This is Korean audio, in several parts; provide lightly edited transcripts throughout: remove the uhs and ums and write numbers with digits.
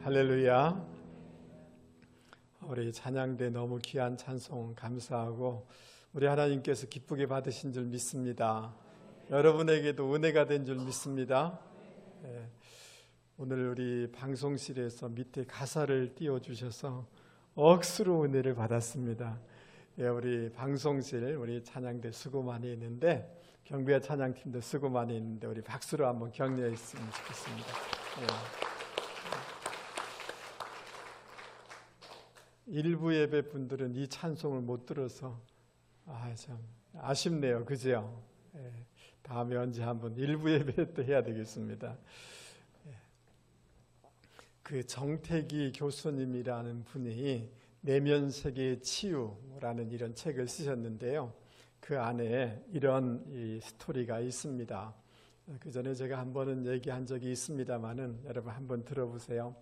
할렐루야. 우리 찬양대 너무 귀한 찬송 감사하고 우리 하나님께서 기쁘게 받으신 줄 믿습니다. 여러분에게도 은혜가 된 줄 믿습니다. 오늘 우리 방송실에서 밑에 가사를 띄워주셔서 억수로 은혜를 받았습니다. 우리 방송실 우리 찬양대 수고 많이 했는데 경비와 찬양팀도 수고 많이 했는데 우리 박수로 한번 격려했으면 좋겠습니다. 일부 예배 분들은 이 찬송을 못 들어서 참 아쉽네요. 그죠? 다음에 언제 한번 일부 예배 때 해야 되겠습니다. 그 정태기 교수님이라는 분이 내면 세계의 치유라는 이런 책을 쓰셨는데요. 그 안에 이런 이 스토리가 있습니다. 그 전에 제가 한 번은 얘기한 적이 있습니다만은 여러분 한번 들어보세요.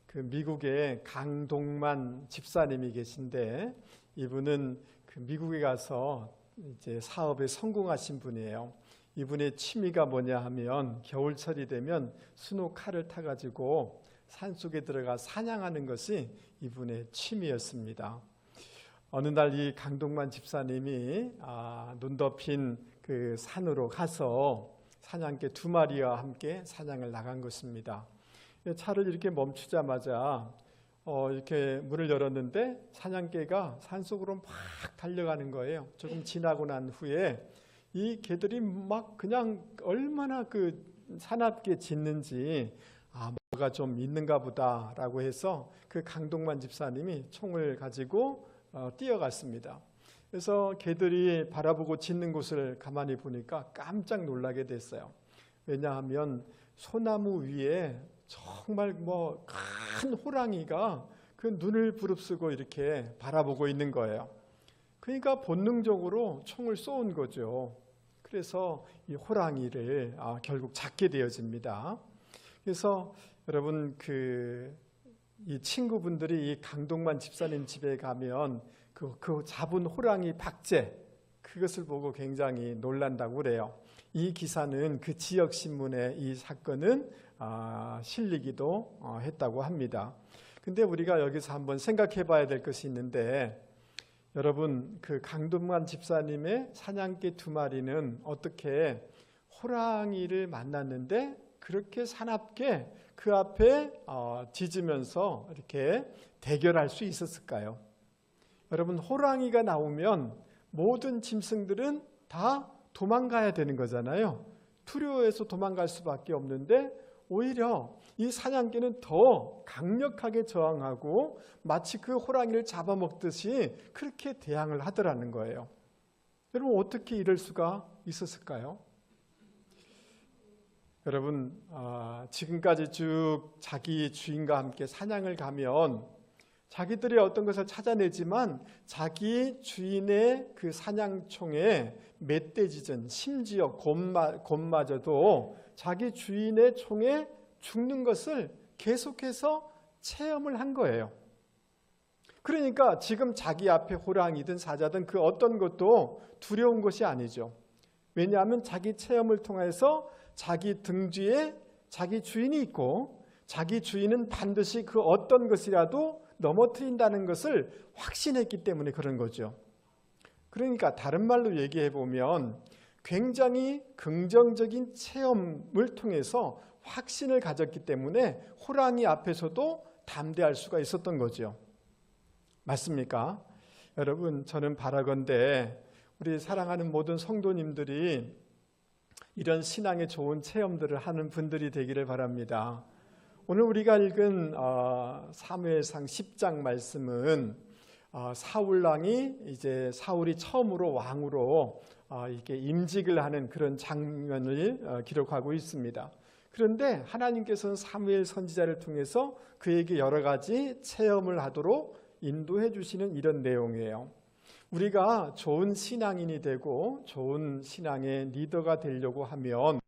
그 미국에 강동만 집사님이 계신데 이분은 그 미국에 가서 이제 사업에 성공하신 분이에요. 이분의 취미가 뭐냐 하면 겨울철이 되면 스노카를 타가지고 산속에 들어가 사냥하는 것이 이분의 취미였습니다. 어느 날 이 강동만 집사님이 눈 덮인 그 산으로 가서 사냥개 2마리와 함께 사냥을 나간 것입니다. 차를 이렇게 멈추자마자 이렇게 문을 열었는데 사냥개가 산속으로 막 달려가는 거예요. 조금 지나고 난 후에 이 개들이 막 그냥 얼마나 그 사납게 짖는지 뭐가 좀 있는가 보다라고 해서 그 강동만 집사님이 총을 가지고 뛰어갔습니다. 그래서 개들이 바라보고 짖는 곳을 가만히 보니까 깜짝 놀라게 됐어요. 왜냐하면 소나무 위에 정말 큰 호랑이가 그 눈을 부릅쓰고 이렇게 바라보고 있는 거예요. 그러니까 본능적으로 총을 쏘은 거죠. 그래서 이 호랑이를 결국 잡게 되어집니다. 그래서 여러분 이 친구분들이 이 강동만 집사님 집에 가면 그 잡은 호랑이 박제 그것을 보고 굉장히 놀란다고 그래요. 이 기사는 그 지역 신문에 이 사건은 실리기도 했다고 합니다. 근데 우리가 여기서 한번 생각해 봐야 될 것이 있는데 여러분 그 강동만 집사님의 사냥개 2마리는 어떻게 호랑이를 만났는데 그렇게 사납게 그 앞에 짖으면서 이렇게 대결할 수 있었을까요? 여러분 호랑이가 나오면 모든 짐승들은 다 도망가야 되는 거잖아요. 두려워해서 도망갈 수밖에 없는데 오히려 이 사냥개는 더 강력하게 저항하고 마치 그 호랑이를 잡아먹듯이 그렇게 대항을 하더라는 거예요. 여러분 어떻게 이럴 수가 있었을까요? 여러분 지금까지 쭉 자기 주인과 함께 사냥을 가면 자기들이 어떤 것을 찾아내지만 자기 주인의 그 사냥총에 멧돼지든 심지어 곰마저도 자기 주인의 총에 죽는 것을 계속해서 체험을 한 거예요. 그러니까 지금 자기 앞에 호랑이든 사자든 그 어떤 것도 두려운 것이 아니죠. 왜냐하면 자기 체험을 통해서 자기 등 뒤에 자기 주인이 있고 자기 주인은 반드시 그 어떤 것이라도 넘어뜨린다는 것을 확신했기 때문에 그런 거죠. 그러니까 다른 말로 얘기해 보면 굉장히 긍정적인 체험을 통해서 확신을 가졌기 때문에 호랑이 앞에서도 담대할 수가 있었던 거죠. 맞습니까? 여러분 저는 바라건대 우리 사랑하는 모든 성도님들이 이런 신앙의 좋은 체험들을 하는 분들이 되기를 바랍니다. 오늘 우리가 읽은 사무엘상 10장 말씀은 사울왕이 이제 사울이 처음으로 왕으로 이렇게 임직을 하는 그런 장면을 기록하고 있습니다. 그런데 하나님께서는 사무엘 선지자를 통해서 그에게 여러 가지 체험을 하도록 인도해 주시는 이런 내용이에요. 우리가 좋은 신앙인이 되고 좋은 신앙의 리더가 되려고 하면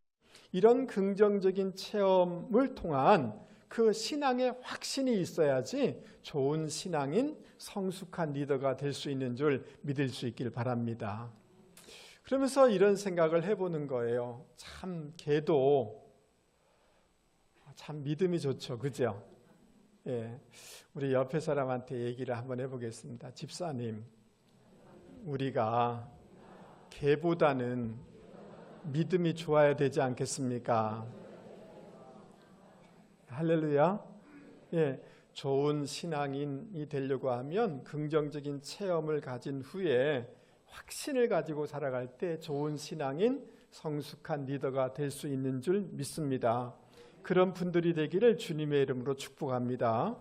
이런 긍정적인 체험을 통한 그 신앙의 확신이 있어야지 좋은 신앙인 성숙한 리더가 될 수 있는 줄 믿을 수 있길 바랍니다. 그러면서 이런 생각을 해보는 거예요. 참 개도 참 믿음이 좋죠. 그죠? 우리 옆에 사람한테 얘기를 한번 해보겠습니다. 집사님, 우리가 개보다는 믿음이 좋아야 되지 않겠습니까? 할렐루야. 좋은 신앙인이 되려고 하면 긍정적인 체험을 가진 후에 확신을 가지고 살아갈 때 좋은 신앙인, 성숙한 리더가 될 수 있는 줄 믿습니다. 그런 분들이 되기를 주님의 이름으로 축복합니다.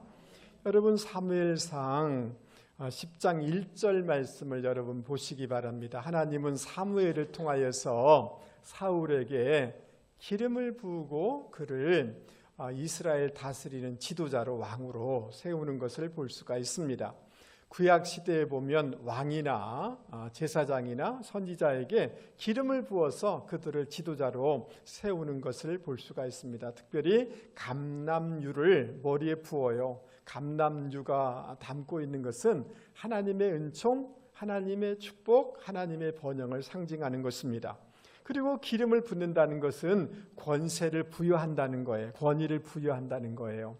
여러분, 사무엘상 10장 1절 말씀을 여러분 보시기 바랍니다. 하나님은 사무엘을 통하여서 사울에게 기름을 부으고 그를 이스라엘 다스리는 지도자로, 왕으로 세우는 것을 볼 수가 있습니다. 구약 시대에 보면 왕이나 제사장이나 선지자에게 기름을 부어서 그들을 지도자로 세우는 것을 볼 수가 있습니다. 특별히 감람유를 머리에 부어요. 감람유가 담고 있는 것은 하나님의 은총, 하나님의 축복, 하나님의 번영을 상징하는 것입니다. 그리고 기름을 붓는다는 것은 권세를 부여한다는 거예요. 권위를 부여한다는 거예요.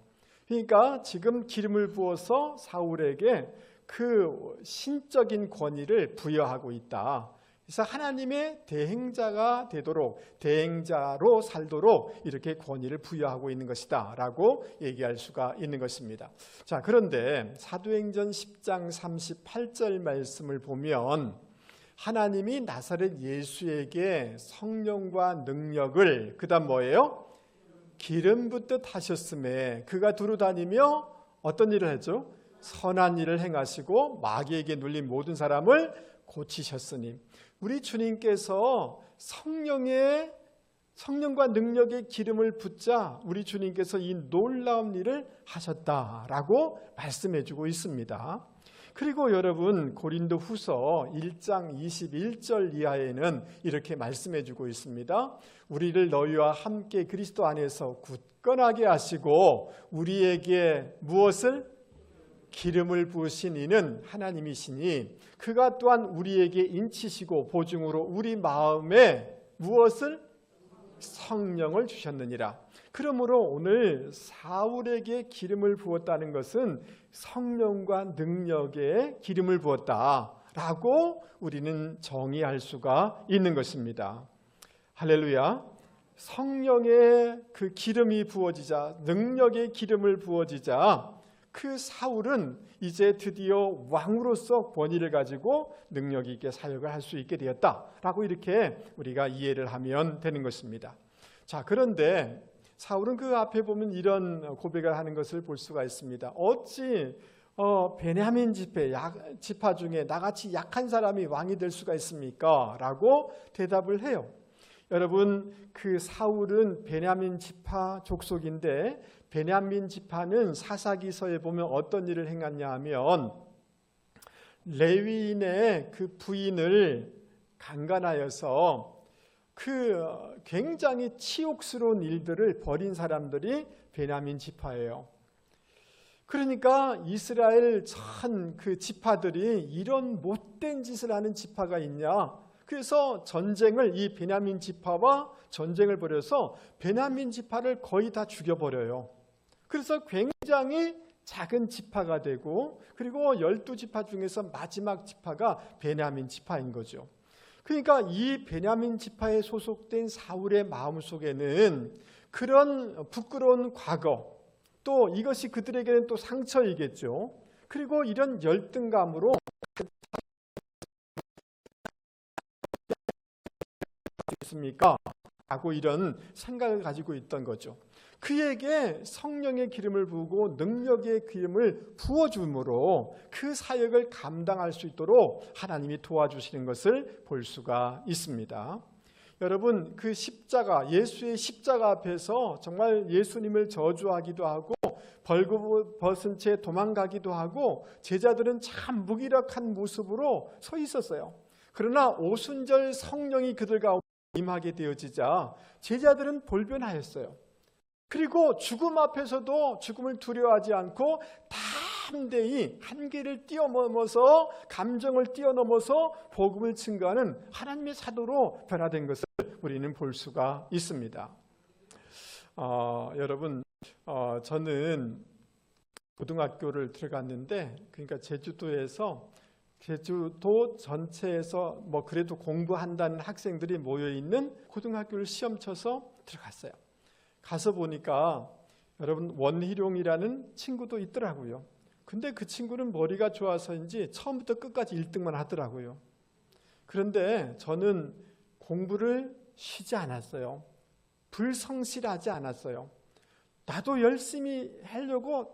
그러니까 지금 기름을 부어서 사울에게 그 신적인 권위를 부여하고 있다. 그래서 하나님의 대행자가 되도록, 대행자로 살도록 이렇게 권위를 부여하고 있는 것이다 라고 얘기할 수가 있는 것입니다. 자, 그런데 사도행전 10장 38절 말씀을 보면 하나님이 나사렛 예수에게 성령과 능력을, 그 다음 뭐예요? 기름 붓듯 하셨음에 그가 두루다니며 어떤 일을 했죠? 선한 일을 행하시고 마귀에게 눌린 모든 사람을 고치셨으니, 우리 주님께서 성령과 능력의 기름을 붓자 우리 주님께서 이 놀라운 일을 하셨다라고 말씀해 주고 있습니다. 그리고 여러분, 고린도 후서 1장 21절 이하에는 이렇게 말씀해 주고 있습니다. 우리를 너희와 함께 그리스도 안에서 굳건하게 하시고 우리에게 무엇을? 기름을 부으신 이는 하나님이시니 그가 또한 우리에게 인치시고 보증으로 우리 마음에 무엇을? 성령을 주셨느니라. 그러므로 오늘 사울에게 기름을 부었다는 것은 성령과 능력에 기름을 부었다라고 우리는 정의할 수가 있는 것입니다. 할렐루야. 성령의 그 기름이 부어지자, 능력의 기름을 부어지자 그 사울은 이제 드디어 왕으로서 권위를 가지고 능력 있게 사역을 할 수 있게 되었다라고 이렇게 우리가 이해를 하면 되는 것입니다. 자, 그런데 사울은 그 앞에 보면 이런 고백을 하는 것을 볼 수가 있습니다. 어찌 베냐민 지파 중에 나같이 약한 사람이 왕이 될 수가 있습니까? 라고 대답을 해요. 여러분, 그 사울은 베냐민 지파 족속인데 베냐민 지파는 사사기서에 보면 어떤 일을 행했냐 하면 레위인의 그 부인을 강간하여서 그 굉장히 치욕스러운 일들을 벌인 사람들이 베냐민 지파예요. 그러니까 이스라엘 전 그 지파들이 이런 못된 짓을 하는 지파가 있냐? 그래서 이 베냐민 지파와 전쟁을 벌여서 베냐민 지파를 거의 다 죽여버려요. 그래서 굉장히 작은 지파가 되고, 그리고 12지파 중에서 마지막 지파가 베냐민 지파인 거죠. 그러니까 이 베냐민 지파에 소속된 사울의 마음속에는 그런 부끄러운 과거, 또 이것이 그들에게는 또 상처이겠죠. 그리고 이런 열등감으로 있습니까? 하고 이런 생각을 가지고 있던 거죠. 그에게 성령의 기름을 부고 능력의 기름을 부어줌으로 그 사역을 감당할 수 있도록 하나님이 도와주시는 것을 볼 수가 있습니다. 여러분, 그 십자가, 예수의 십자가 앞에서 정말 예수님을 저주하기도 하고 벌거벗은 채 도망가기도 하고 제자들은 참 무기력한 모습으로 서 있었어요. 그러나 오순절 성령이 그들 가운데 임하게 되어지자 제자들은 돌변하였어요. 그리고 죽음 앞에서도 죽음을 두려워하지 않고 담대히 한계를 뛰어넘어서, 감정을 뛰어넘어서 복음을 증거하는 하나님의 사도로 변화된 것을 우리는 볼 수가 있습니다. 여러분, 저는 고등학교를 들어갔는데, 그러니까 제주도에서 제주도 전체에서 뭐 그래도 공부한다는 학생들이 모여 있는 고등학교를 시험 쳐서 들어갔어요. 가서 보니까 여러분 원희룡이라는 친구도 있더라고요. 근데 그 친구는 머리가 좋아서인지 처음부터 끝까지 1등만 하더라고요. 그런데 저는 공부를 쉬지 않았어요. 불성실하지 않았어요. 나도 열심히 하려고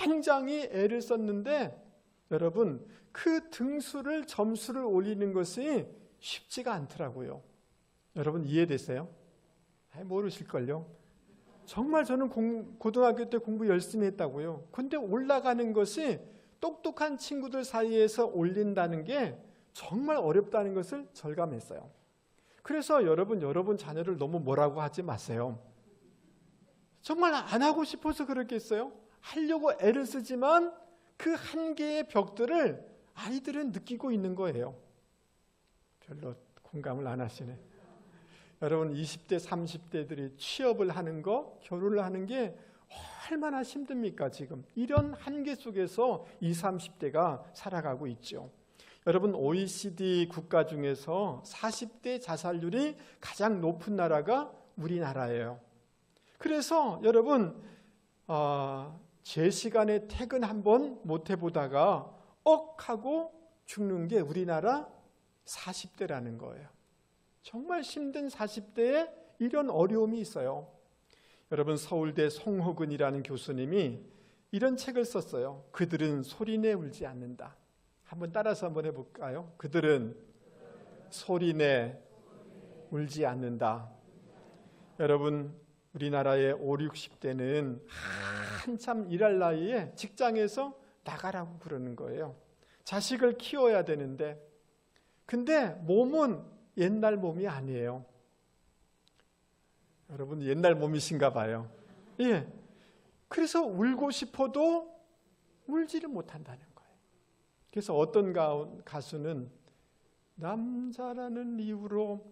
굉장히 애를 썼는데 여러분 그 등수를 점수를 올리는 것이 쉽지가 않더라고요. 여러분 이해되세요? 모르실걸요. 정말 저는 고등학교 때 공부 열심히 했다고요. 근데 올라가는 것이 똑똑한 친구들 사이에서 올린다는 게 정말 어렵다는 것을 절감했어요. 그래서 여러분 자녀를 너무 뭐라고 하지 마세요. 정말 안 하고 싶어서 그렇겠어요? 하려고 애를 쓰지만 그 한계의 벽들을 아이들은 느끼고 있는 거예요. 별로 공감을 안 하시네. 여러분 20대 30대들이 취업을 하는 거, 결혼을 하는 게 얼마나 힘듭니까 지금. 이런 한계 속에서 20, 30대가 살아가고 있죠. 여러분 OECD 국가 중에서 40대 자살률이 가장 높은 나라가 우리나라예요. 그래서 여러분 제 시간에 퇴근 한번 못 해보다가 하고 죽는 게 우리나라 40대라는 거예요. 정말 힘든 40대에 이런 어려움이 있어요. 여러분 서울대 송호근이라는 교수님이 이런 책을 썼어요. 그들은 소리내 울지 않는다. 한번 따라서 한번 해볼까요? 그들은 소리내 울지 않는다. 여러분 우리나라의 5, 60대는 한참 일할 나이에 직장에서 나가라고 그러는 거예요. 자식을 키워야 되는데 근데 몸은 옛날 몸이 아니에요. 여러분 옛날 몸이신가 봐요. 예. 그래서 울고 싶어도 울지를 못한다는 거예요. 그래서 어떤 가수는 남자라는 이유로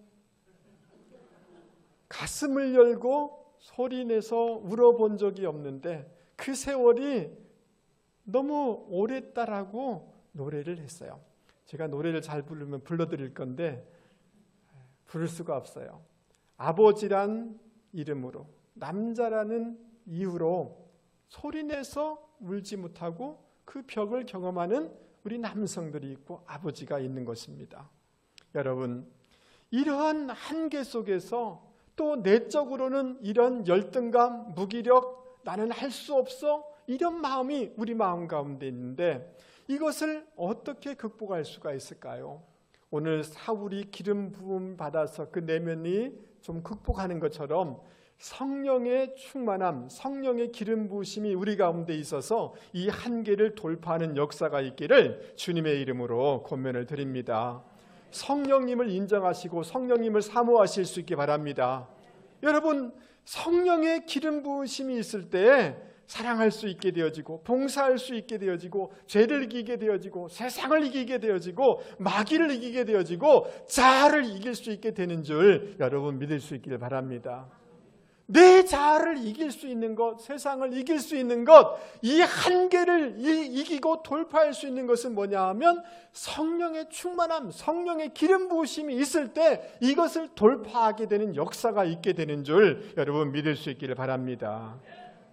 가슴을 열고 소리내서 울어본 적이 없는데 그 세월이 너무 오랬다라고 노래를 했어요. 제가 노래를 잘 부르면 불러드릴 건데 부를 수가 없어요. 아버지란 이름으로 남자라는 이유로 소리내서 울지 못하고 그 벽을 경험하는 우리 남성들이 있고 아버지가 있는 것입니다. 여러분 이러한 한계 속에서 또 내적으로는 이런 열등감, 무기력, 나는 할 수 없어 이런 마음이 우리 마음 가운데 있는데 이것을 어떻게 극복할 수가 있을까요? 오늘 사울이 기름 부음 받아서 그 내면이 좀 극복하는 것처럼 성령의 충만함, 성령의 기름 부으심이 우리 가운데 있어서 이 한계를 돌파하는 역사가 있기를 주님의 이름으로 권면을 드립니다. 성령님을 인정하시고 성령님을 사모하실 수 있게 바랍니다. 여러분 성령의 기름 부으심이 있을 때 사랑할 수 있게 되어지고 봉사할 수 있게 되어지고 죄를 이기게 되어지고 세상을 이기게 되어지고 마귀를 이기게 되어지고 자아를 이길 수 있게 되는 줄 여러분 믿을 수 있기를 바랍니다. 내 자아를 이길 수 있는 것, 세상을 이길 수 있는 것, 이 한계를 이기고 돌파할 수 있는 것은 뭐냐 하면 성령의 충만함, 성령의 기름 부으심이 있을 때 이것을 돌파하게 되는 역사가 있게 되는 줄 여러분 믿을 수 있기를 바랍니다.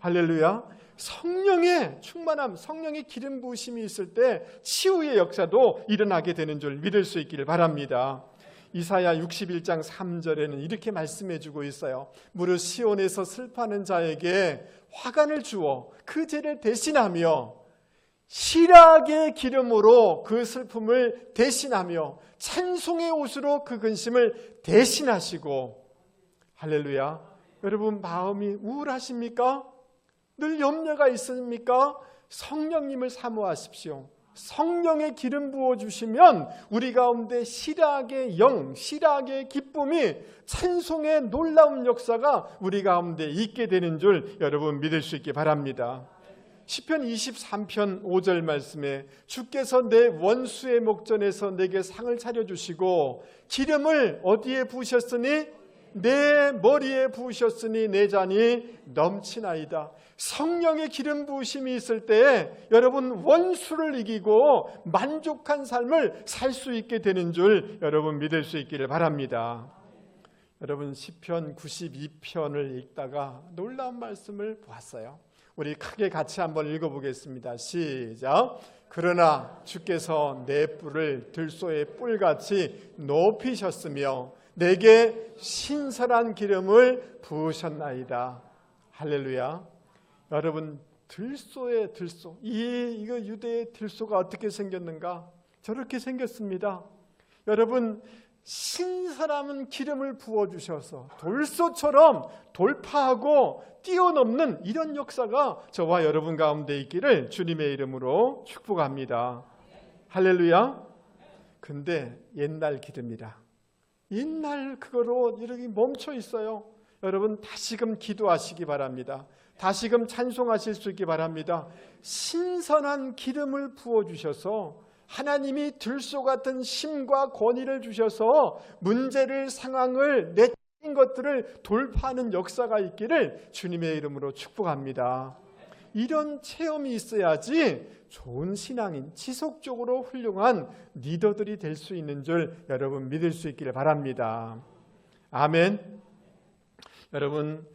할렐루야. 성령의 충만함, 성령의 기름 부으심이 있을 때 치유의 역사도 일어나게 되는 줄 믿을 수 있기를 바랍니다. 이사야 61장 3절에는 이렇게 말씀해 주고 있어요. 무릇 시온에서 슬퍼하는 자에게 화관을 주어 그 죄를 대신하며 희락의 기름으로 그 슬픔을 대신하며 찬송의 옷으로 그 근심을 대신하시고. 할렐루야. 여러분 마음이 우울하십니까? 늘 염려가 있습니까? 성령님을 사모하십시오. 성령의 기름 부어주시면 우리 가운데 희락의 영, 희락의 기쁨이 찬송의 놀라운 역사가 우리 가운데 있게 되는 줄 여러분 믿을 수 있게 바랍니다. 시편 23편 5절 말씀에 주께서 내 원수의 목전에서 내게 상을 차려주시고 기름을 어디에 부으셨으니 내 머리에 부으셨으니 내 잔이 넘치나이다. 성령의 기름 부으심이 있을 때 여러분 원수를 이기고 만족한 삶을 살 수 있게 되는 줄 여러분 믿을 수 있기를 바랍니다. 여러분 시편 92편을 읽다가 놀라운 말씀을 보았어요. 우리 크게 같이 한번 읽어보겠습니다. 시작. 그러나 주께서 내 뿔을 들소의 뿔같이 높이셨으며 내게 신선한 기름을 부으셨나이다. 할렐루야. 여러분 들소의 들소, 이거 유대의 들소가 어떻게 생겼는가? 저렇게 생겼습니다. 여러분 신선한 기름을 부어주셔서 돌소처럼 돌파하고 뛰어넘는 이런 역사가 저와 여러분 가운데 있기를 주님의 이름으로 축복합니다. 할렐루야. 근데 옛날 기름이라 옛날 그거로 이렇게 멈춰 있어요. 여러분 다시금 기도하시기 바랍니다. 다시금 찬송하실 수 있기 바랍니다. 신선한 기름을 부어주셔서 하나님이 들소 같은 힘과 권위를 주셔서 문제를 상황을 내친 것들을 돌파하는 역사가 있기를 주님의 이름으로 축복합니다. 이런 체험이 있어야지 좋은 신앙인, 지속적으로 훌륭한 리더들이 될 수 있는 줄 여러분 믿을 수 있기를 바랍니다. 아멘. 여러분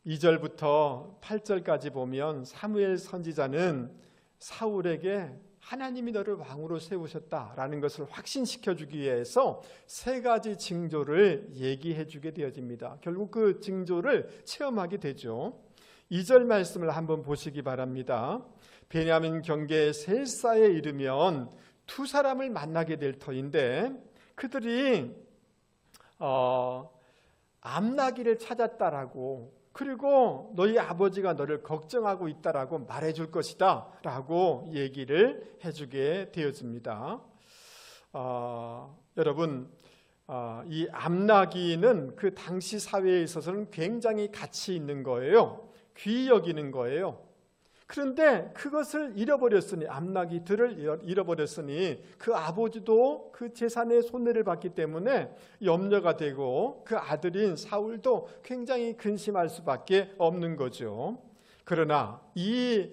2절부터 8절까지 보면 사무엘 선지자는 사울에게 하나님이 너를 왕으로 세우셨다라는 것을 확신시켜 주기 위해서 세 가지 징조를 얘기해 주게 되어집니다. 결국 그 징조를 체험하게 되죠. 2절 말씀을 한번 보시기 바랍니다. 베냐민 경계 셀사에 이르면 두 사람을 만나게 될 터인데 그들이 암나기를 찾았다라고, 그리고 너희 아버지가 너를 걱정하고 있다라고 말해줄 것이다 라고 얘기를 해주게 되어집니다. 여러분 이 암나기는 그 당시 사회에 있어서는 굉장히 가치 있는 거예요. 귀히 여기는 거예요. 그런데 그것을 잃어버렸으니, 암나기들을 잃어버렸으니 그 아버지도 그 재산의 손해를 받기 때문에 염려가 되고 그 아들인 사울도 굉장히 근심할 수밖에 없는 거죠. 그러나 이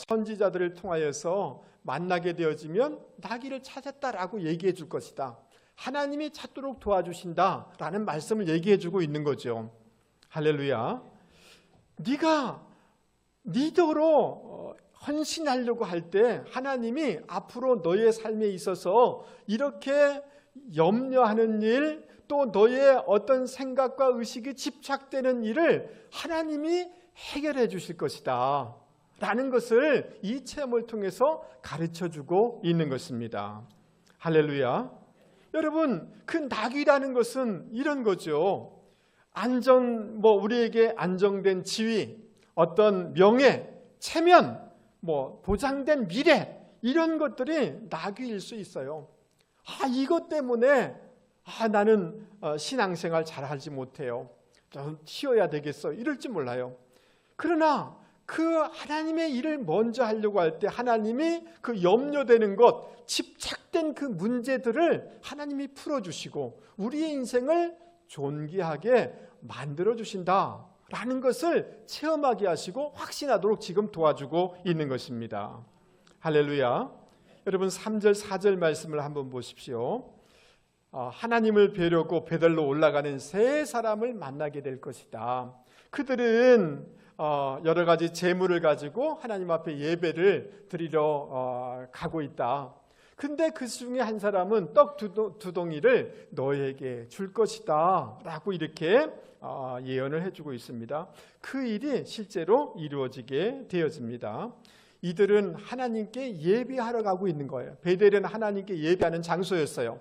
선지자들을 통하여서 만나게 되어지면 나귀를 찾았다라고 얘기해 줄 것이다. 하나님이 찾도록 도와주신다라는 말씀을 얘기해 주고 있는 거죠. 할렐루야. 네가 리더로 헌신하려고 할 때 하나님이 앞으로 너의 삶에 있어서 이렇게 염려하는 일, 또 너의 어떤 생각과 의식이 집착되는 일을 하나님이 해결해 주실 것이다 라는 것을 이 체험을 통해서 가르쳐주고 있는 것입니다. 할렐루야. 여러분 그 낙이라는 것은 이런 거죠. 우리에게 안정된 지위, 어떤 명예, 체면, 보장된 미래, 이런 것들이 낙이일 수 있어요. 이것 때문에 나는 신앙생활 잘하지 못해요. 좀 튀어야 되겠어. 이럴지 몰라요. 그러나 그 하나님의 일을 먼저 하려고 할 때 하나님이 그 염려되는 것, 집착된 그 문제들을 하나님이 풀어주시고 우리의 인생을 존귀하게 만들어주신다 라는 것을 체험하게 하시고 확신하도록 지금 도와주고 있는 것입니다. 할렐루야. 여러분 3절 4절 말씀을 한번 보십시오. 하나님을 뵈려고 베들로 올라가는 세 사람을 만나게 될 것이다. 그들은 여러 가지 재물을 가지고 하나님 앞에 예배를 드리러 가고 있다. 근데 그 중에 한 사람은 떡 두 덩이를 너에게 줄 것이다 라고 이렇게 예언을 해주고 있습니다. 그 일이 실제로 이루어지게 되어집니다. 이들은 하나님께 예배하러 가고 있는 거예요. 베델은 하나님께 예배하는 장소였어요.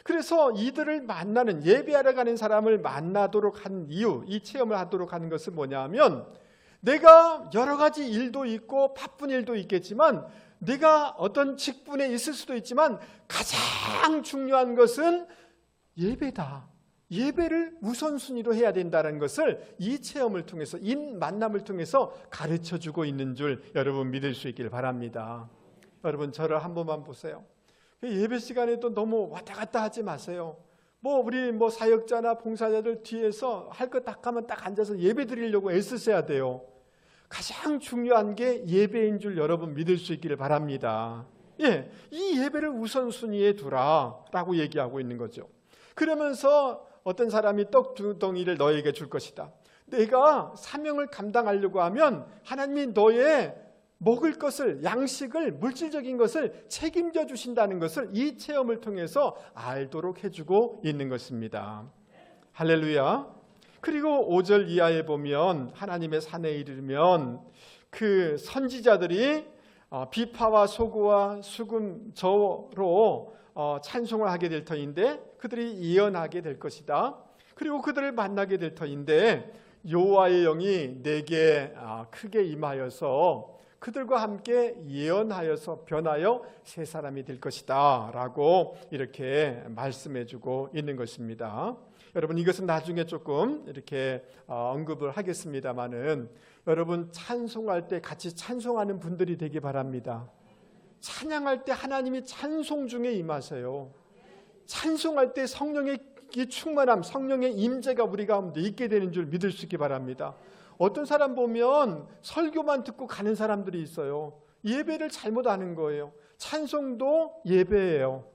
그래서 이들을 만나는, 예배하러 가는 사람을 만나도록 한 이유, 이 체험을 하도록 하는 것은 뭐냐면, 내가 여러 가지 일도 있고 바쁜 일도 있겠지만, 내가 어떤 직분에 있을 수도 있지만 가장 중요한 것은 예배다. 예배를 우선순위로 해야 된다는 것을 이 체험을 통해서, 이 만남을 통해서 가르쳐주고 있는 줄 여러분 믿을 수 있기를 바랍니다. 여러분 저를 한 번만 보세요. 예배 시간에도 너무 왔다 갔다 하지 마세요. 우리 사역자나 봉사자들 뒤에서 할 거 딱 하면 딱 앉아서 예배 드리려고 애쓰셔야 돼요. 가장 중요한 게 예배인 줄 여러분 믿을 수 있기를 바랍니다. 예, 이 예배를 우선순위에 두라라고 얘기하고 있는 거죠. 그러면서 어떤 사람이 떡 2덩이를 너에게 줄 것이다. 내가 사명을 감당하려고 하면 하나님이 너의 먹을 것을, 양식을, 물질적인 것을 책임져 주신다는 것을 이 체험을 통해서 알도록 해주고 있는 것입니다. 할렐루야. 그리고 5절 이하에 보면 하나님의 산에 이르면 그 선지자들이 비파와 소고와 수금 저로 찬송을 하게 될 터인데 그들이 예언하게 될 것이다. 그리고 그들을 만나게 될 터인데 여호와의 영이 내게 크게 임하여서 그들과 함께 예언하여서 변하여 새 사람이 될 것이다 라고 이렇게 말씀해 주고 있는 것입니다. 여러분, 이것은 나중에 조금 이렇게 언급을 하겠습니다마는 여러분, 찬송할 때 같이 찬송하는 분들이 되기 바랍니다. 찬양할 때 하나님이 찬송 중에 임하세요. 찬송할 때 성령의 충만함, 성령의 임재가 우리 가운데 있게 되는 줄 믿을 수 있기 바랍니다. 어떤 사람 보면 설교만 듣고 가는 사람들이 있어요. 예배를 잘못 아는 거예요. 찬송도 예배예요.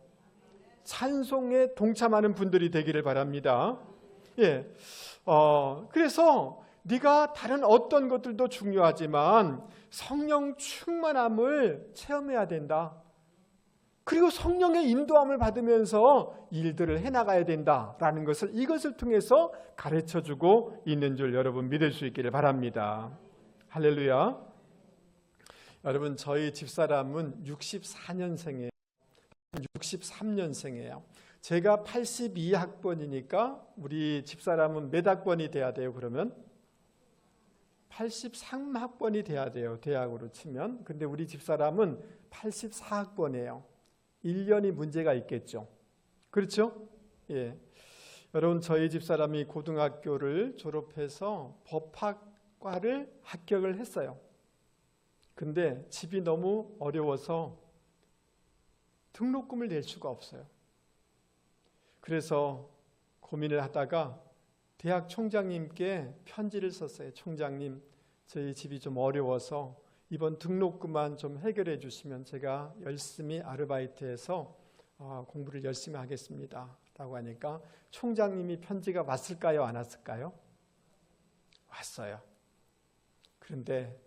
찬송에 동참하는 분들이 되기를 바랍니다. 예, 그래서 네가 다른 어떤 것들도 중요하지만 성령 충만함을 체험해야 된다. 그리고 성령의 인도함을 받으면서 일들을 해나가야 된다라는 것을 이것을 통해서 가르쳐주고 있는 줄 여러분 믿을 수 있기를 바랍니다. 할렐루야. 여러분, 저희 집사람은 64년생이에요. 63년생이에요. 제가 82학번이니까 우리 집사람은 몇 학번이 돼야 돼요? 그러면 83학번이 돼야 돼요. 대학으로 치면. 근데 우리 집사람은 84학번이에요. 1년이 문제가 있겠죠. 그렇죠? 예. 여러분, 저희 집사람이 고등학교를 졸업해서 법학과를 합격을 했어요. 근데 집이 너무 어려워서 등록금을 낼 수가 없어요. 그래서 고민을 하다가 대학 총장님께 편지를 썼어요. 총장님, 저희 집이 좀 어려워서 이번 등록금만 좀 해결해 주시면 제가 열심히 아르바이트해서 공부를 열심히 하겠습니다 라고 하니까 총장님이 편지가 왔을까요? 안 왔을까요? 왔어요. 그런데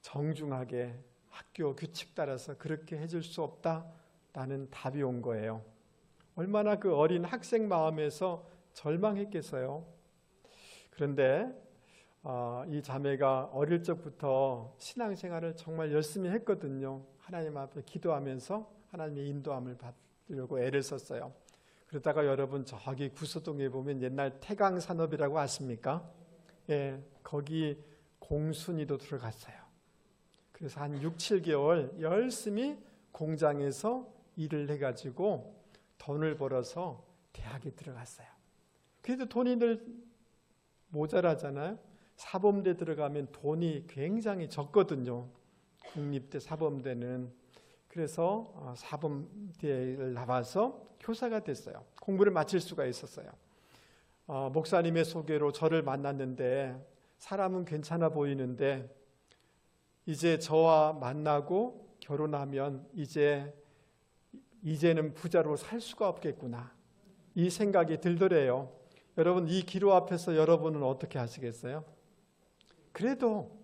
정중하게 학교 규칙 따라서 그렇게 해줄 수 없다라는 답이 온 거예요. 얼마나 그 어린 학생 마음에서 절망했겠어요. 그런데 이 자매가 어릴 적부터 신앙생활을 정말 열심히 했거든요. 하나님 앞에 기도하면서 하나님의 인도함을 받으려고 애를 썼어요. 그러다가 여러분, 저기 구서동에 보면 옛날 태강산업이라고 아십니까? 예, 거기 공순이도 들어갔어요. 그래서 한 6, 7개월 열심히 공장에서 일을 해가지고 돈을 벌어서 대학에 들어갔어요. 그래도 돈이 늘 모자라잖아요. 사범대 들어가면 돈이 굉장히 적거든요. 국립대 사범대는. 그래서 사범대를 나와서 교사가 됐어요. 공부를 마칠 수가 있었어요. 목사님의 소개로 저를 만났는데 사람은 괜찮아 보이는데 이제 저와 만나고 결혼하면 이제는 부자로 살 수가 없겠구나, 이 생각이 들더래요. 여러분, 이 기로 앞에서 여러분은 어떻게 하시겠어요? 그래도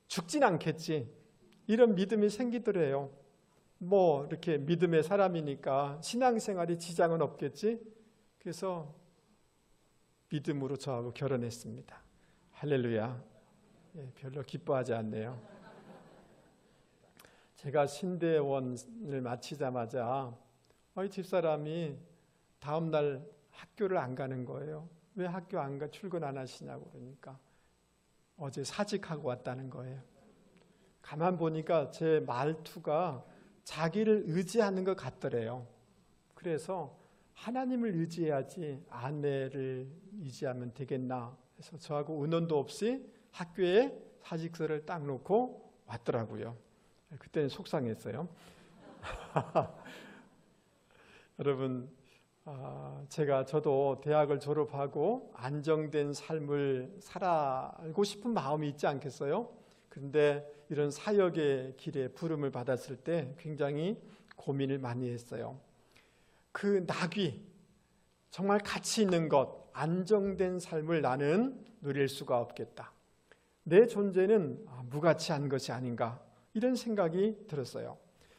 죽진 않겠지, 이런 믿음이 생기더래요. 이렇게 믿음의 사람이니까 신앙생활이 지장은 없겠지. 그래서 믿음으로 저하고 결혼했습니다. 할렐루야. 예, 별로 기뻐하지 않네요. 제가 신대원을 마치자마자 집사람이 다음 날 학교를 안 가는 거예요. 왜 학교 안 가, 출근 안 하시냐고 그러니까 어제 사직하고 왔다는 거예요. 가만 보니까 제 말투가 자기를 의지하는 것 같더래요. 그래서 하나님을 의지해야지 아내를 의지하면 되겠나 해서 저하고 의논도 없이 학교에 사직서를 딱 놓고 왔더라고요. 그때는 속상했어요. 여러분, 저도 대학을 졸업하고 안정된 삶을 살아가고 싶은 마음이 있지 않겠어요? 그런데 이런 사역의 길에 부름을 받았을 때 굉장히 고민을 많이 했어요. 그 낙이 정말 가치 있는 것, 안정된 삶을 나는 누릴 수가 없겠다. 내 존재는 무가치한 것이 아닌가, 이런 생각이 들었어요.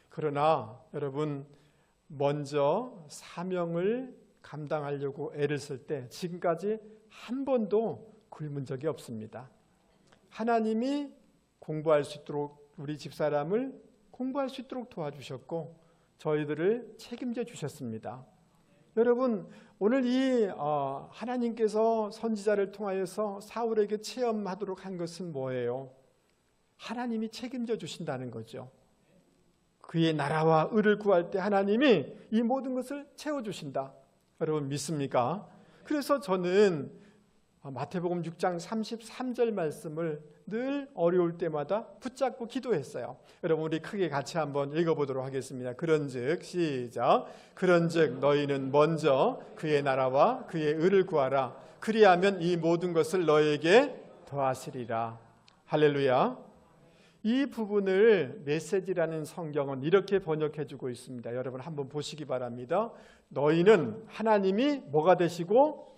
그러나 여러분, 먼저 사명을 감당하려고 애를 쓸 때 지금까지 한 번도 굶은 적이 없습니다. 하나님이 공부할 수 있도록, 우리 집사람을 공부할 수 있도록 도와주셨고 저희들을 책임져 주셨습니다. 여러분, 오늘 이 하나님께서 선지자를 통하여서 사울에게 체험하도록 한 것은 뭐예요? 하나님이 책임져 주신다는 거죠. 그의 나라와 의를 구할 때 하나님이 이 모든 것을 채워주신다. 여러분 믿습니까? 그래서 저는 마태복음 6장 33절 말씀을 늘 어려울 때마다 붙잡고 기도했어요. 여러분 우리 크게 같이 한번 읽어보도록 하겠습니다. 그런즉 시작. 그런즉 너희는 먼저 그의 나라와 그의 의를 구하라. 그리하면 이 모든 것을 너희에게 더하시리라. 할렐루야. 이 부분을 메시지라는 성경은 이렇게 번역해주고 있습니다. 여러분 한번 보시기 바랍니다. 너희는 하나님이 뭐가 되시고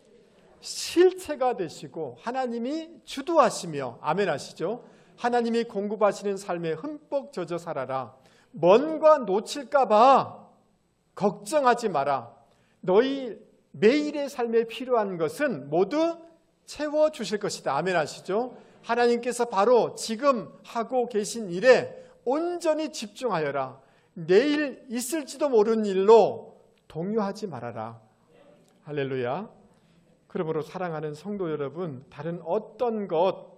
실체가 되시고 하나님이 주도하시며, 아멘 하시죠? 하나님이 공급하시는 삶에 흠뻑 젖어 살아라. 뭔가 놓칠까 봐 걱정하지 마라. 너희 매일의 삶에 필요한 것은 모두 채워주실 것이다. 아멘 하시죠? 하나님께서 바로 지금 하고 계신 일에 온전히 집중하여라. 내일 있을지도 모르는 일로 동요하지 말아라. 할렐루야. 그러므로 사랑하는 성도 여러분, 다른 어떤 것,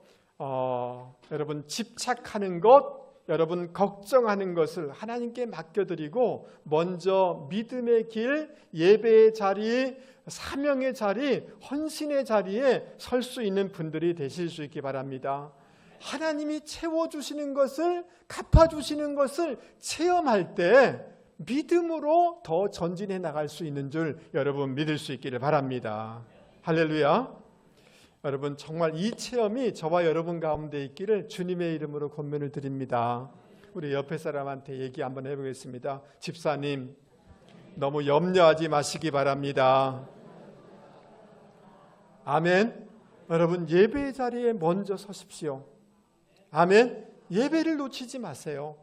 여러분 집착하는 것, 여러분 걱정하는 것을 하나님께 맡겨드리고 먼저 믿음의 길, 예배의 자리, 사명의 자리, 헌신의 자리에 설 수 있는 분들이 되실 수 있기 바랍니다. 하나님이 채워주시는 것을, 갚아주시는 것을 체험할 때 믿음으로 더 전진해 나갈 수 있는 줄 여러분 믿을 수 있기를 바랍니다. 할렐루야. 여러분 정말 이 체험이 저와 여러분 가운데 있기를 주님의 이름으로 권면을 드립니다. 우리 옆에 사람한테 얘기 한번 해보겠습니다. 집사님, 너무 염려하지 마시기 바랍니다. 아멘. 여러분 예배 자리에 먼저 서십시오. 아멘. 예배를 놓치지 마세요.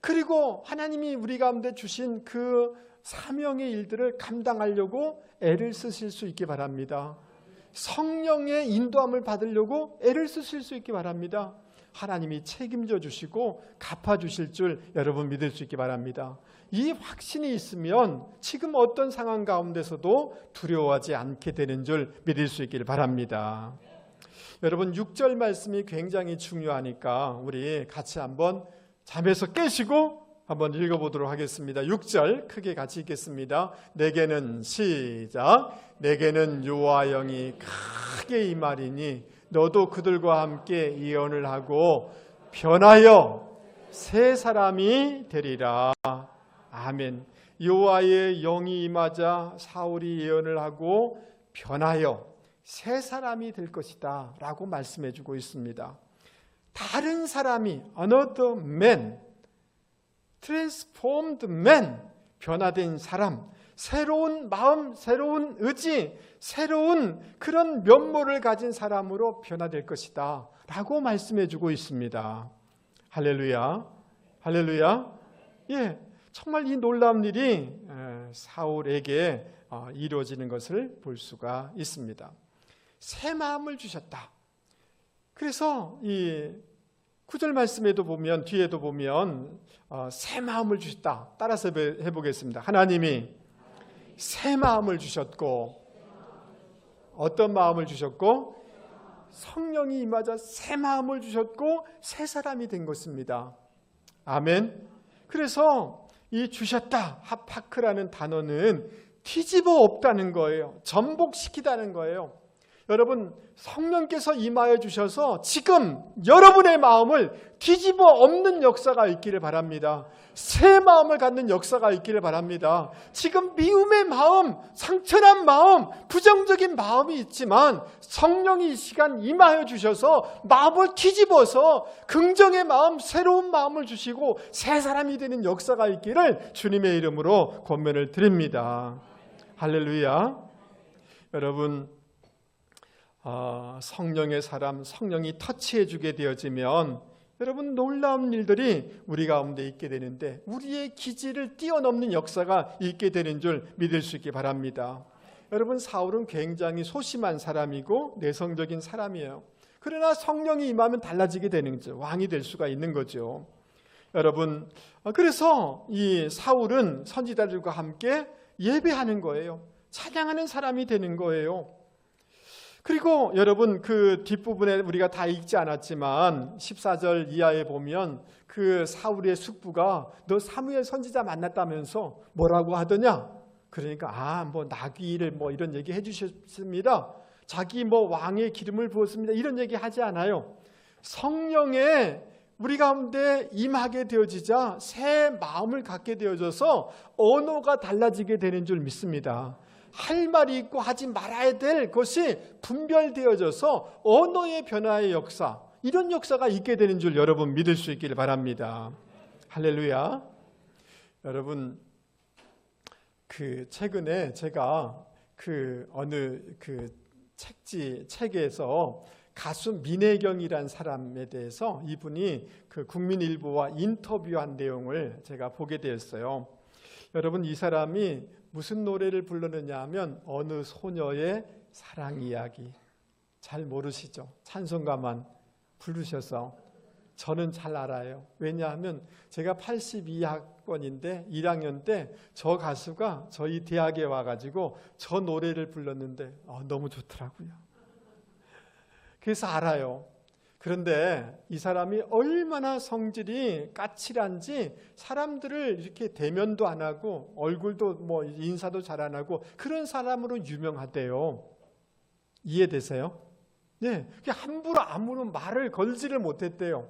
그리고 하나님이 우리 가운데 주신 그 사명의 일들을 감당하려고 애를 쓰실 수 있기 바랍니다. 성령의 인도함을 받으려고 애를 쓰실 수 있기 바랍니다. 하나님이 책임져 주시고 갚아주실 줄 여러분 믿을 수 있기 바랍니다. 이 확신이 있으면 지금 어떤 상황 가운데서도 두려워하지 않게 되는 줄 믿을 수 있기를 바랍니다. 여러분 6절 말씀이 굉장히 중요하니까 우리 같이 한번 잠에서 깨시고 한번 읽어보도록 하겠습니다. 6절 크게 같이 읽겠습니다. 내게는 시작. 내게는 여호와 영이 크게 임하리니 너도 그들과 함께 예언을 하고 변하여 새 사람이 되리라. 아멘. 여호와의 영이 임하자 사울이 예언을 하고 변하여 새 사람이 될 것이다 라고 말씀해 주고 있습니다. 다른 사람이 another man, transformed man, 변화된 사람, 새로운 마음, 새로운 의지, 새로운 그런 면모를 가진 사람으로 변화될 것이다 라고 말씀해 주고 있습니다. 할렐루야. 할렐루야. 예, 정말 이 놀라운 일이 사울에게 이루어지는 것을 볼 수가 있습니다. 새 마음을 주셨다. 그래서 이 9절 말씀에도 보면, 뒤에도 보면 새 마음을 주셨다. 따라서 해보겠습니다. 하나님이 새 마음을 주셨고, 어떤 마음을 주셨고? 성령이 임하자 새 마음을 주셨고 새 사람이 된 것입니다. 아멘. 그래서 이 주셨다, 하파크라는 단어는 뒤집어 엎다는 거예요. 전복시키다는 거예요. 여러분, 성령께서 임하여 주셔서 지금 여러분의 마음을 뒤집어 엎는 역사가 있기를 바랍니다. 새 마음을 갖는 역사가 있기를 바랍니다. 지금 미움의 마음, 상처난 마음, 부정적인 마음이 있지만 성령이 이 시간 임하여 주셔서 마음을 뒤집어서 긍정의 마음, 새로운 마음을 주시고 새 사람이 되는 역사가 있기를 주님의 이름으로 권면을 드립니다. 할렐루야. 여러분, 성령의 사람, 성령이 터치해 주게 되어지면 여러분, 놀라운 일들이 우리 가운데 있게 되는데 우리의 기질을 뛰어넘는 역사가 있게 되는 줄 믿을 수 있기 바랍니다. 여러분, 사울은 굉장히 소심한 사람이고 내성적인 사람이에요. 그러나 성령이 임하면 달라지게 되는 거죠. 왕이 될 수가 있는 거죠. 여러분, 그래서 이 사울은 선지자들과 함께 예배하는 거예요. 찬양하는 사람이 되는 거예요. 그리고 여러분, 그 뒷부분에 우리가 다 읽지 않았지만 14절 이하에 보면 그 사울의 숙부가 너 사무엘 선지자 만났다면서 뭐라고 하더냐? 그러니까 뭐 나귀를 뭐 이런 얘기 해주셨습니다. 자기 뭐 왕의 기름을 부었습니다. 이런 얘기 하지 않아요. 성령의 우리 가운데 임하게 되어지자 새 마음을 갖게 되어져서 언어가 달라지게 되는 줄 믿습니다. 할 말이 있고 하지 말아야 될 것이 분별되어져서 언어의 변화의 역사, 이런 역사가 있게 되는 줄 여러분 믿을 수 있기를 바랍니다. 할렐루야. 여러분, 그 최근에 제가 그 어느 그 책에서 가수 민혜경이란 사람에 대해서 이분이 그 국민일보와 인터뷰한 내용을 제가 보게 되었어요. 여러분, 이 사람이 무슨 노래를 불렀느냐 하면 어느 소녀의 사랑 이야기. 잘 모르시죠? 찬송가만 부르셔서 저는 잘 알아요. 왜냐하면 제가 82학번인데 1학년 때 저 가수가 저희 대학에 와가지고 저 노래를 불렀는데 너무 좋더라고요. 그래서 알아요. 그런데 이 사람이 얼마나 성질이 까칠한지 사람들을 이렇게 대면도 안 하고 얼굴도 뭐 인사도 잘 안 하고 그런 사람으로 유명하대요. 이해되세요? 네, 함부로 아무런 말을 걸지를 못했대요.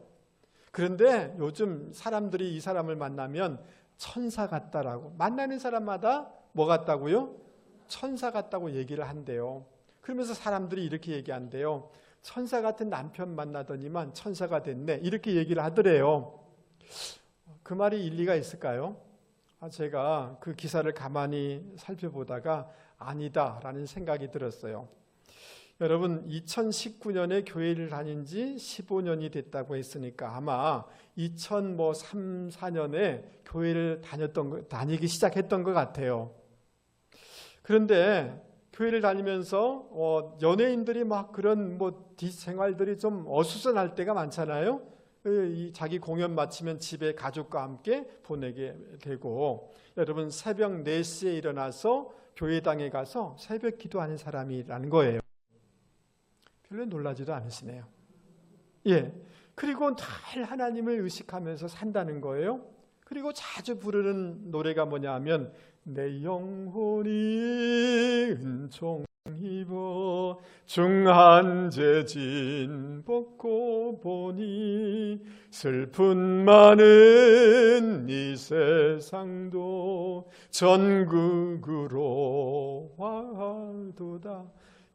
그런데 요즘 사람들이 이 사람을 만나면 천사 같다라고, 만나는 사람마다 뭐 같다고요? 천사 같다고 얘기를 한대요. 그러면서 사람들이 이렇게 얘기한대요. 천사 같은 남편 만나더니만 천사가 됐네, 이렇게 얘기를 하더래요. 그 말이 일리가 있을까요? 제가 그 기사를 가만히 살펴보다가 아니다라는 생각이 들었어요. 여러분, 2019년에 교회를 다닌 지 15년이 됐다고 했으니까 아마 2003, 4년에 교회를 다니기 시작했던 것 같아요. 그런데 교회를 다니면서 연예인들이 막 그런 뭐 뒷생활들이 좀 어수선할 때가 많잖아요. 자기 공연 마치면 집에 가족과 함께 보내게 되고, 여러분 새벽 4시에 일어나서 교회당에 가서 새벽 기도하는 사람이라는 거예요. 별로 놀라지도 않으시네요. 예. 그리고 잘 하나님을 의식하면서 산다는 거예요. 그리고 자주 부르는 노래가 뭐냐 하면 내 영혼이 은총 입어 중한 죄진 벗고 보니 슬픈 많은 이 세상도 전국으로 와도다.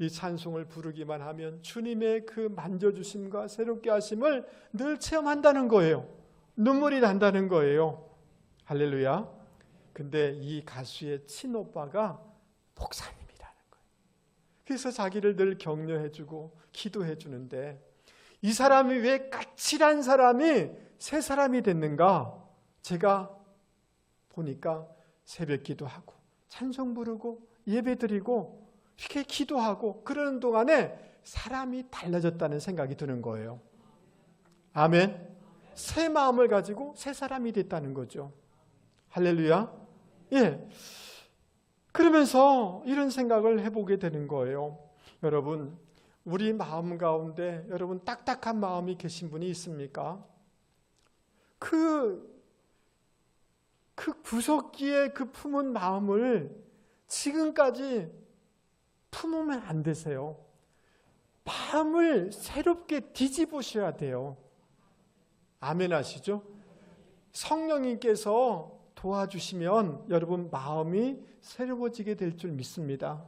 이 찬송을 부르기만 하면 주님의 그 만져주심과 새롭게 하심을 늘 체험한다는 거예요. 눈물이 난다는 거예요. 할렐루야. 근데 이 가수의 친오빠가 목사님이라는 거예요. 그래서 자기를 늘 격려해주고 기도해주는데, 이 사람이 왜 까칠한 사람이 새 사람이 됐는가? 제가 보니까 새벽 기도하고 찬송 부르고 예배드리고 이렇게 기도하고 그러는 동안에 사람이 달라졌다는 생각이 드는 거예요. 아멘. 새 마음을 가지고 새 사람이 됐다는 거죠. 할렐루야. 예. 그러면서 이런 생각을 해보게 되는 거예요. 여러분, 우리 마음 가운데 여러분 딱딱한 마음이 계신 분이 있습니까? 그 구석기에 그 품은 마음을 지금까지 품으면 안 되세요. 마음을 새롭게 뒤집으셔야 돼요. 아멘 하시죠? 성령님께서 도와주시면 여러분 마음이 새로워지게 될 줄 믿습니다.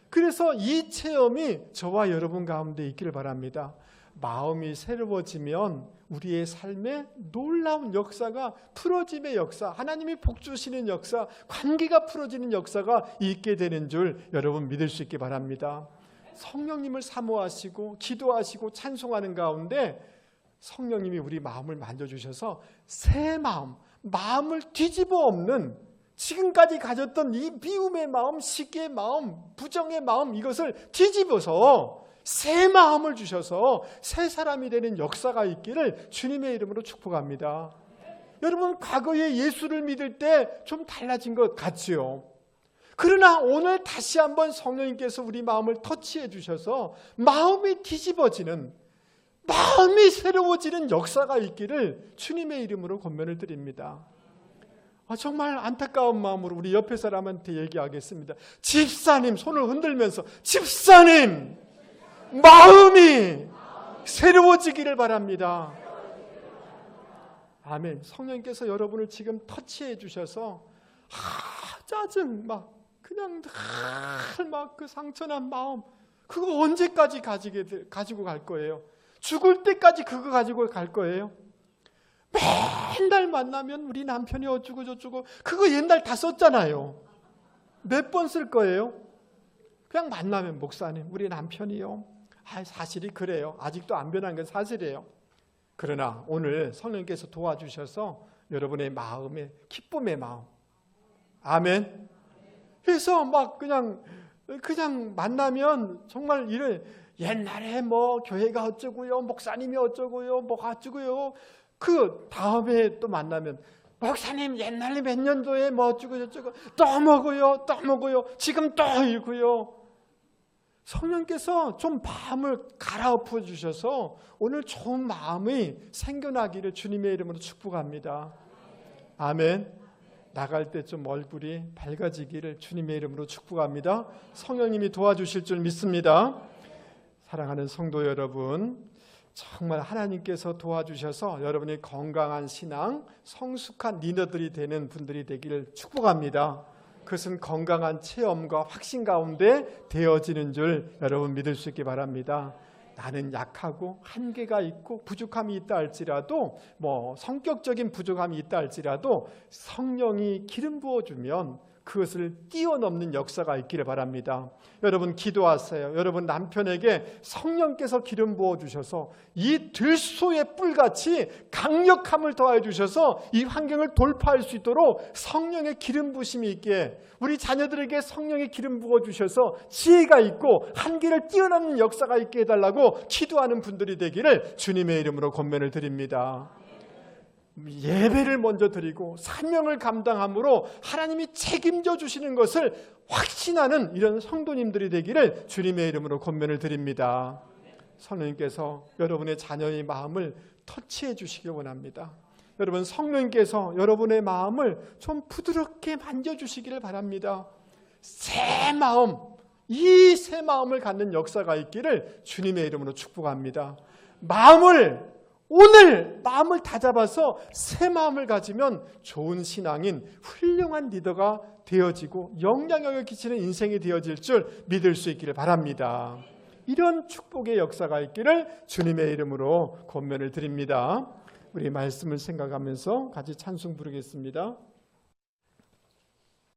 그래서 이 체험이 저와 여러분 가운데 있기를 바랍니다. 마음이 새로워지면 우리의 삶에 놀라운 역사가, 풀어짐의 역사, 하나님이 복 주시는 역사, 관계가 풀어지는 역사가 있게 되는 줄 여러분 믿을 수 있기 바랍니다. 성령님을 사모하시고 기도하시고 찬송하는 가운데 성령님이 우리 마음을 만져주셔서 새 마음, 마음을 뒤집어 엎는, 지금까지 가졌던 이 미움의 마음, 시기의 마음, 부정의 마음, 이것을 뒤집어서 새 마음을 주셔서 새 사람이 되는 역사가 있기를 주님의 이름으로 축복합니다. 여러분, 과거에 예수를 믿을 때 좀 달라진 것 같지요. 그러나 오늘 다시 한번 성령님께서 우리 마음을 터치해 주셔서 마음이 뒤집어지는, 마음이 새로워지는 역사가 있기를 주님의 이름으로 권면을 드립니다. 정말 안타까운 마음으로 우리 옆에 사람한테 얘기하겠습니다. 집사님, 손을 흔들면서 집사님, 마음이 새로워지기를 바랍니다. 아멘. 성령님께서 여러분을 지금 터치해 주셔서 짜증, 그냥 막 그 상처난 마음, 그거 언제까지 가지고 갈 거예요? 죽을 때까지 그거 가지고 갈 거예요? 맨날 만나면 우리 남편이 어쩌고 저쩌고, 그거 옛날 다 썼잖아요. 몇 번 쓸 거예요? 그냥 만나면 목사님, 우리 남편이요. 사실이 그래요. 아직도 안 변한 건 사실이에요. 그러나 오늘 성령께서 도와주셔서 여러분의 마음에 기쁨의 마음, 아멘. 그래서 그냥 만나면 정말 이래, 옛날에 교회가 어쩌고요, 목사님이 어쩌고요, 어쩌고요. 그 다음에 또 만나면 목사님 옛날에 몇 년도에 어쩌고 저쩌고 또 먹어요. 지금 또 이고요. 성령께서 좀 마음을 갈아엎어 주셔서 오늘 좋은 마음이 생겨나기를 주님의 이름으로 축복합니다. 아멘. 나갈 때 좀 얼굴이 밝아지기를 주님의 이름으로 축복합니다. 성령님이 도와주실 줄 믿습니다. 사랑하는 성도 여러분, 정말 하나님께서 도와주셔서 여러분이 건강한 신앙, 성숙한 리더들이 되는 분들이 되기를 축복합니다. 그것은 건강한 체험과 확신 가운데 되어지는 줄 여러분 믿을 수 있기 바랍니다. 나는 약하고 한계가 있고 부족함이 있다 할지라도, 성격적인 부족함이 있다 할지라도 성령이 기름 부어주면 그것을 뛰어넘는 역사가 있기를 바랍니다. 여러분 기도하세요. 여러분 남편에게 성령께서 기름 부어주셔서 이 들소의 뿔같이 강력함을 더해 주셔서 이 환경을 돌파할 수 있도록 성령의 기름 부심이 있게, 우리 자녀들에게 성령의 기름 부어주셔서 지혜가 있고 한계를 뛰어넘는 역사가 있게 해달라고 기도하는 분들이 되기를 주님의 이름으로 권면을 드립니다. 예배를 먼저 드리고 사명을 감당함으로 하나님이 책임져 주시는 것을 확신하는 이런 성도님들이 되기를 주님의 이름으로 권면을 드립니다. 성령님께서 여러분의 자녀의 마음을 터치해 주시기 원합니다. 여러분, 성령님께서 여러분의 마음을 좀 부드럽게 만져주시기를 바랍니다. 새 마음, 이 새 마음을 갖는 역사가 있기를 주님의 이름으로 축복합니다. 오늘 마음을 다잡아서 새 마음을 가지면 좋은 신앙인, 훌륭한 리더가 되어지고 영향력을 끼치는 인생이 되어질 줄 믿을 수 있기를 바랍니다. 이런 축복의 역사가 있기를 주님의 이름으로 권면을 드립니다. 우리 말씀을 생각하면서 같이 찬송 부르겠습니다.